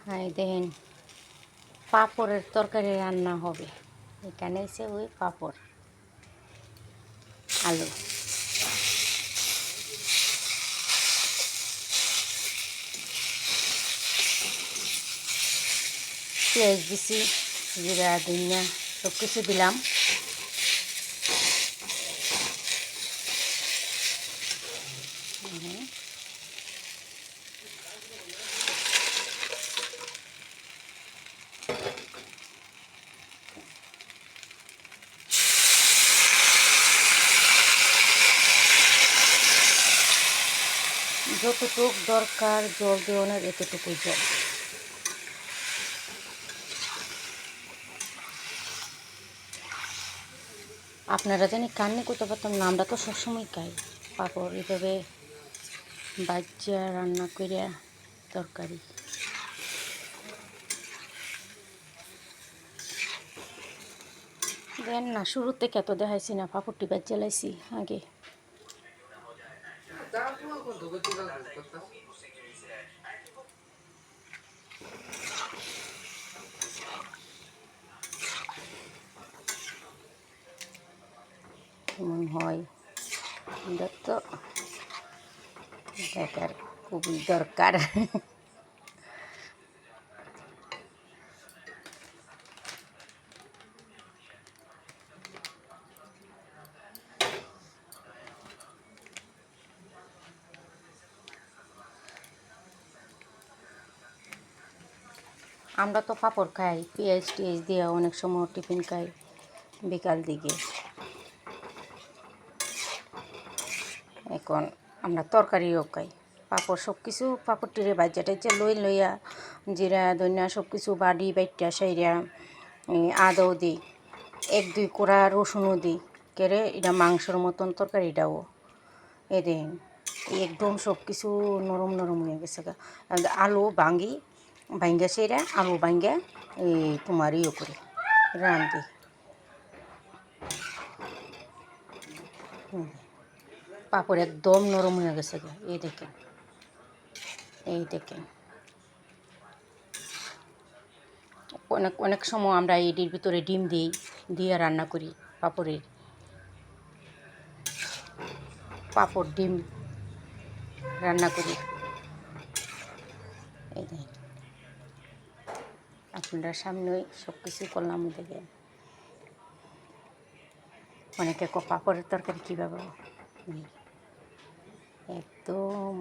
হ্যাঁ দেখেন পাঁপড়ের তরকারি রান্না হবে। এখানে এসে ওই পাঁপড় আলু পেঁয়াজ দিছি, জিরা ধনিয়া সব কিছু দিলাম। যতটুক দরকার জল দেওয়ানোর এতটুকুই জল। আপনারা জানি কান্নি করতে পারতাম না, আমরা তো সবসময় খাই পাঁপড় এভাবে বাচ্চা রান্না করে তরকারি। দেন না, শুরু থেকে এত দেখাইছি না, পাঁপড়টি বাচ্চা লাইছি আগে। কেমন হয় এটা তো দেখার খুবই দরকার। আমরা তো পাঁপড় খাই পেঁয়াজ টিয়াজ দিয়ে, অনেক সময় টিফিন খাই বিকাল দিকে। এখন আমরা তরকারিও খাই পাঁপড়, সব কিছু পাঁপড় টিরে বাজ্যা টাজ্যা লইয়া জিরা ধনিয়া সব কিছু বাড়ি বাইটা সাইরা আদাও দিই, এক দুই কোড়া রসুনও দিই কেড়ে, এটা মাংসর মতন তরকারিটাও এ দেন একদম সব কিছু নরম নরম হয়ে গেছে। আলু ভাঙ্গা সেরা আলু ভাঙ্গা এই তোমার ইয়ে করে রান্ধি। পাঁপড় একদম নরম হয়ে গেছে। এই দেখেন, এই দেখেন অনেক অনেক সময় আমরা এটির ভিতরে ডিম দিই, দিয়ে রান্না করি পাঁপড় ডিম রান্না করি। এই দেখেন আপনারা সামনেই সব কিছু করলাম। দেখে অনেকে পাঁপড়ের তরকারি কীভাবে একদম